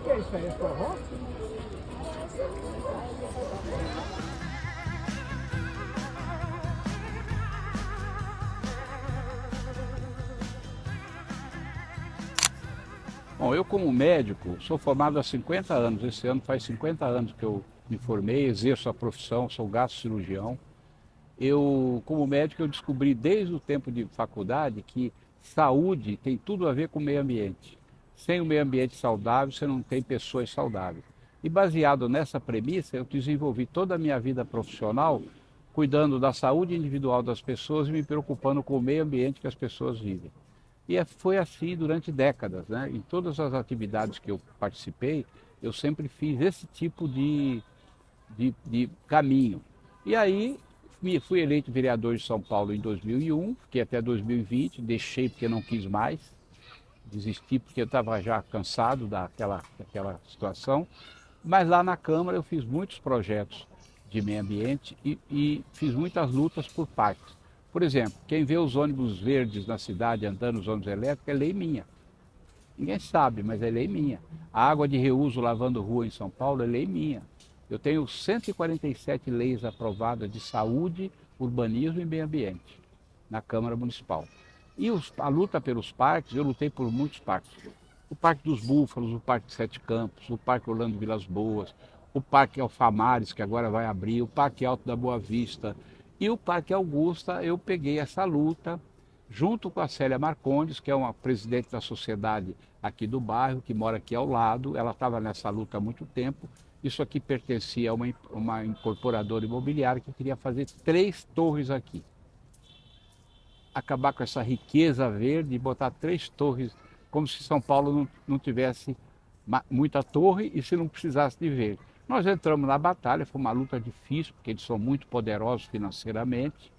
que é isso aí? É forró? Bom, eu como médico sou formado há 50 anos. Esse ano faz 50 anos que eu me formei, exerço a profissão, sou gastrocirurgião. Eu, como médico, eu descobri desde o tempo de faculdade que saúde tem tudo a ver com o meio ambiente. Sem o meio ambiente saudável, você não tem pessoas saudáveis. E baseado nessa premissa, eu desenvolvi toda a minha vida profissional cuidando da saúde individual das pessoas e me preocupando com o meio ambiente que as pessoas vivem. Foi assim durante décadas, né? Em todas as atividades que eu participei, eu sempre fiz esse tipo de caminho. E aí fui eleito vereador de São Paulo em 2001, fiquei até 2020, deixei porque não quis mais, desisti porque eu estava já cansado daquela situação. Mas lá na Câmara eu fiz muitos projetos de meio ambiente e fiz muitas lutas por parques. Por exemplo, quem vê os ônibus verdes na cidade andando, os ônibus elétricos, é lei minha. Ninguém sabe, mas é lei minha. A água de reuso lavando rua em São Paulo é lei minha. Eu tenho 147 leis aprovadas de saúde, urbanismo e meio ambiente na Câmara Municipal. A luta pelos parques, eu lutei por muitos parques. O Parque dos Búfalos, o Parque Sete Campos, o Parque Orlando Vilas Boas, o Parque Alfamares, que agora vai abrir, o Parque Alto da Boa Vista e o Parque Augusta. Eu peguei essa luta junto com a Célia Marcondes, que é uma presidente da sociedade aqui do bairro, que mora aqui ao lado. Ela estava nessa luta há muito tempo. Isso aqui pertencia a uma incorporadora imobiliária que queria fazer 3 torres aqui. Acabar com essa riqueza verde e botar 3 torres, como se São Paulo não tivesse muita torre e se não precisasse de verde. Nós entramos na batalha, foi uma luta difícil, porque eles são muito poderosos financeiramente,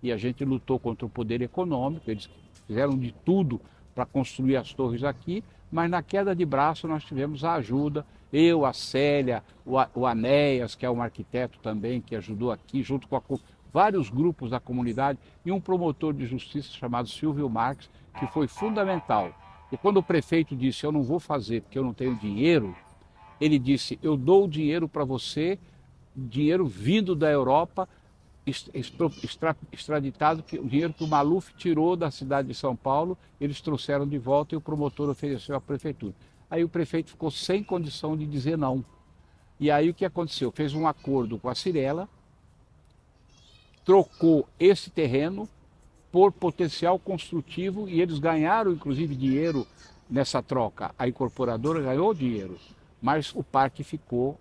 e a gente lutou contra o poder econômico, eles fizeram de tudo para construir as torres aqui, mas na queda de braço nós tivemos a ajuda, eu, a Célia, o Anéas, que é um arquiteto também, que ajudou aqui, junto com vários grupos da comunidade, e um promotor de justiça chamado Silvio Marques, que foi fundamental. E quando o prefeito disse, eu não vou fazer porque eu não tenho dinheiro, ele disse, eu dou o dinheiro para você, dinheiro vindo da Europa, extraditado, o dinheiro que o Maluf tirou da cidade de São Paulo, eles trouxeram de volta e o promotor ofereceu à prefeitura. Aí o prefeito ficou sem condição de dizer não. E aí o que aconteceu? Fez um acordo com a Cirela, trocou esse terreno por potencial construtivo e eles ganharam inclusive dinheiro nessa troca. A incorporadora ganhou dinheiro, mas o parque ficou,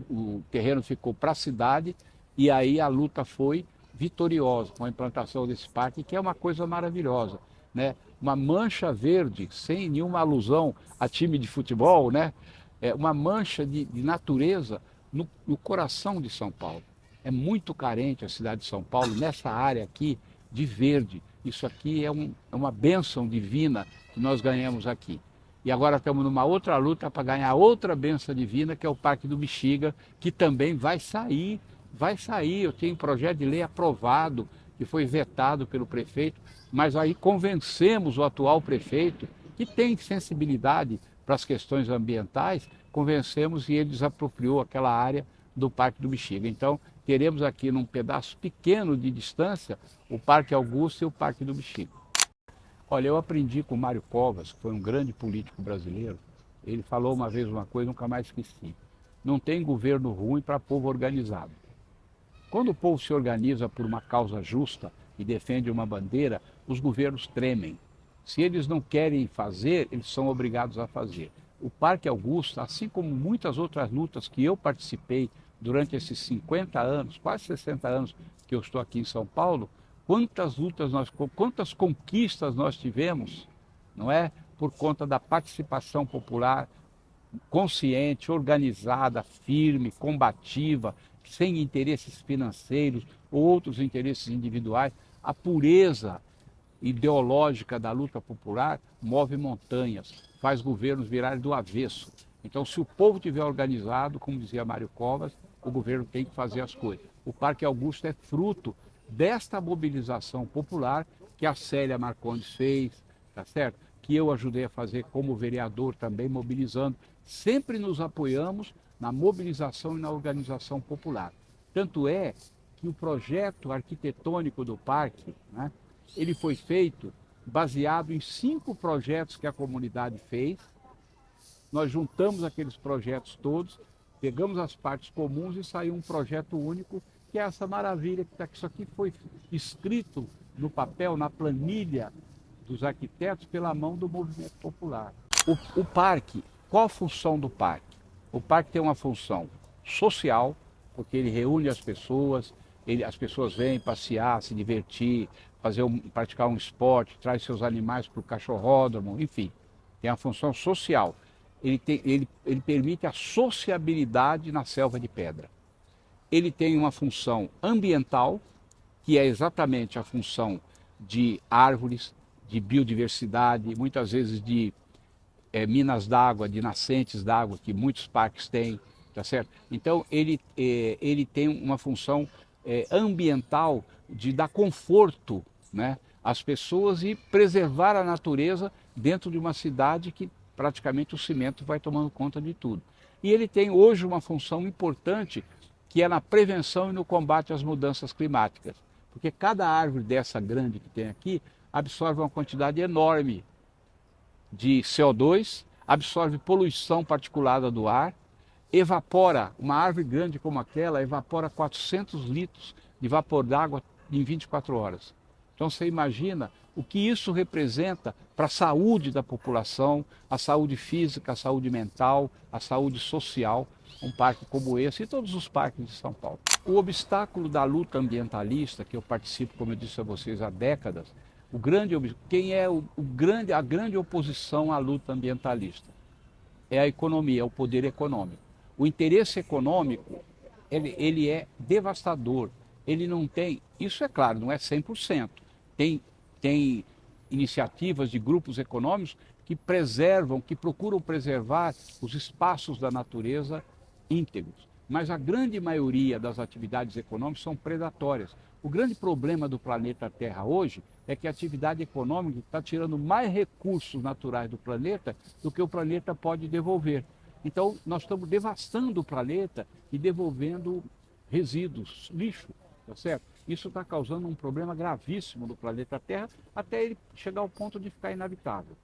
o terreno ficou para a cidade e aí a luta foi vitoriosa com a implantação desse parque, que é uma coisa maravilhosa, né? Uma mancha verde, sem nenhuma alusão a time de futebol, né? É uma mancha de natureza no coração de São Paulo. É muito carente a cidade de São Paulo nessa área aqui de verde. Isso aqui é uma bênção divina que nós ganhamos aqui. E agora estamos numa outra luta para ganhar outra bênção divina, que é o Parque do Bexiga, que também vai sair. Vai sair, eu tenho um projeto de lei aprovado, que foi vetado pelo prefeito, mas aí convencemos o atual prefeito, que tem sensibilidade para as questões ambientais, convencemos e ele desapropriou aquela área do Parque do Bexiga. Então, teremos aqui num pedaço pequeno de distância o Parque Augusto e o Parque do Bexiga. Olha, eu aprendi com o Mário Covas, que foi um grande político brasileiro. Ele falou uma vez uma coisa, nunca mais esqueci. Não tem governo ruim para povo organizado. Quando o povo se organiza por uma causa justa e defende uma bandeira, os governos tremem. Se eles não querem fazer, eles são obrigados a fazer. O Parque Augusta, assim como muitas outras lutas que eu participei durante esses 50 anos, quase 60 anos que eu estou aqui em São Paulo, quantas conquistas nós tivemos, não é? Por conta da participação popular consciente, organizada, firme, combativa, sem interesses financeiros ou outros interesses individuais. A pureza ideológica da luta popular move montanhas, faz governos virarem do avesso. Então, se o povo estiver organizado, como dizia Mário Covas, o governo tem que fazer as coisas. O Parque Augusto é fruto desta mobilização popular que a Célia Marcondes fez, tá certo? que eu ajudei a fazer como vereador também, mobilizando. Sempre nos apoiamos na mobilização e na organização popular. Tanto é que o projeto arquitetônico do parque, né, ele foi feito baseado em 5 projetos que a comunidade fez. Nós juntamos aqueles projetos todos, pegamos as partes comuns e saiu um projeto único, que é essa maravilha que está aqui. Isso aqui foi escrito no papel, na planilha dos arquitetos, pela mão do movimento popular. O parque, qual a função do parque? O parque tem uma função social, porque ele reúne as pessoas vêm passear, se divertir, praticar um esporte, traz seus animais para o cachorródromo, enfim, tem uma função social. Ele permite a sociabilidade na selva de pedra. Ele tem uma função ambiental, que é exatamente a função de árvores, de biodiversidade, muitas vezes de minas d'água, de nascentes d'água, que muitos parques têm, tá certo? Então, ele tem uma função ambiental de dar conforto, né, às pessoas e preservar a natureza dentro de uma cidade que praticamente o cimento vai tomando conta de tudo. E ele tem hoje uma função importante, que é na prevenção e no combate às mudanças climáticas. Porque cada árvore dessa grande que tem aqui absorve uma quantidade enorme de CO2, absorve poluição particulada do ar, evapora, uma árvore grande como aquela, evapora 400 litros de vapor d'água em 24 horas. Então você imagina o que isso representa para a saúde da população, a saúde física, a saúde mental, a saúde social, um parque como esse e todos os parques de São Paulo. O obstáculo da luta ambientalista, que eu participo, como eu disse a vocês, há décadas, quem é a grande oposição à luta ambientalista? É a economia, é o poder econômico. O interesse econômico, ele é devastador. Ele não tem, isso é claro, não é 100%. Tem iniciativas de grupos econômicos que preservam, que procuram preservar os espaços da natureza íntegros. Mas a grande maioria das atividades econômicas são predatórias. O grande problema do planeta Terra hoje é que a atividade econômica está tirando mais recursos naturais do planeta do que o planeta pode devolver. Então, nós estamos devastando o planeta e devolvendo resíduos, lixo, tá certo? Isso está causando um problema gravíssimo no planeta Terra, até ele chegar ao ponto de ficar inabitável.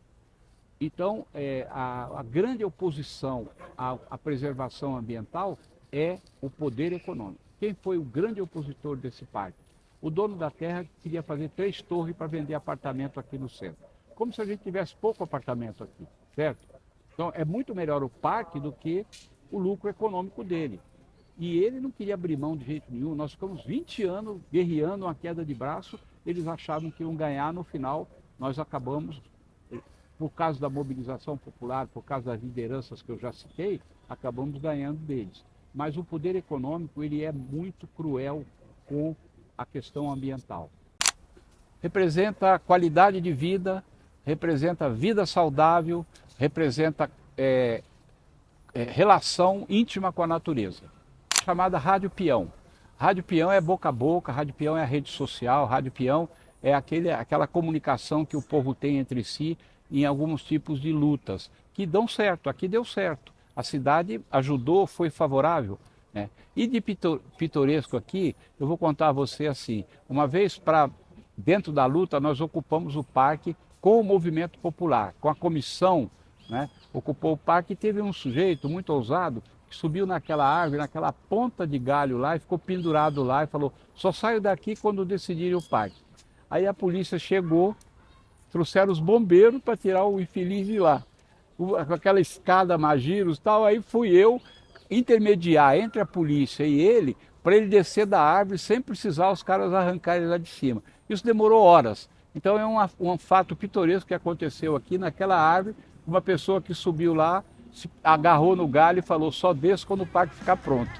Então, a grande oposição à preservação ambiental é o poder econômico. Quem foi o grande opositor desse parque? O dono da terra queria fazer 3 torres para vender apartamento aqui no centro. Como se a gente tivesse pouco apartamento aqui, certo? Então, é muito melhor o parque do que o lucro econômico dele. E ele não queria abrir mão de jeito nenhum. Nós ficamos 20 anos guerreando uma queda de braço, eles achavam que iam ganhar, no final nós acabamos, por causa da mobilização popular, por causa das lideranças que eu já citei, acabamos ganhando deles. Mas o poder econômico, ele é muito cruel com a questão ambiental. Representa qualidade de vida, representa vida saudável, representa relação íntima com a natureza. Chamada rádio peão. Rádio peão é boca a boca, rádio peão é a rede social, rádio peão é aquela comunicação que o povo tem entre si em alguns tipos de lutas, que dão certo, aqui deu certo. A cidade ajudou, foi favorável, né? E de pitoresco aqui, eu vou contar a você assim, uma vez dentro da luta nós ocupamos o parque com o movimento popular, com a comissão, né? Ocupou o parque e teve um sujeito muito ousado que subiu naquela árvore, naquela ponta de galho lá e ficou pendurado lá e falou, só saio daqui quando decidirem o parque. Aí a polícia chegou, trouxeram os bombeiros para tirar o infeliz de lá. Com aquela escada Magiros e tal, aí fui eu intermediar entre a polícia e ele, para ele descer da árvore sem precisar os caras arrancarem lá de cima. Isso demorou horas. Então é um fato pitoresco que aconteceu aqui naquela árvore, uma pessoa que subiu lá, se agarrou no galho e falou, só desço quando o parque ficar pronto.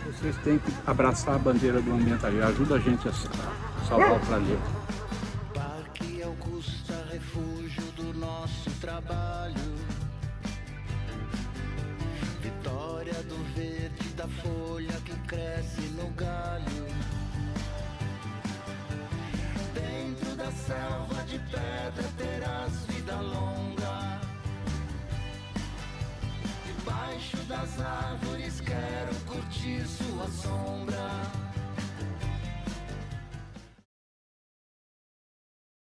Vocês têm que abraçar a bandeira do ambientalismo, ajuda a gente a salvar o planeta. Parque Augusta, refúgio do nosso trabalho. Vitória do verde, da folha que cresce no galho. Dentro da selva de pedra terás vida longa. das árvores quero curtir sua sombra.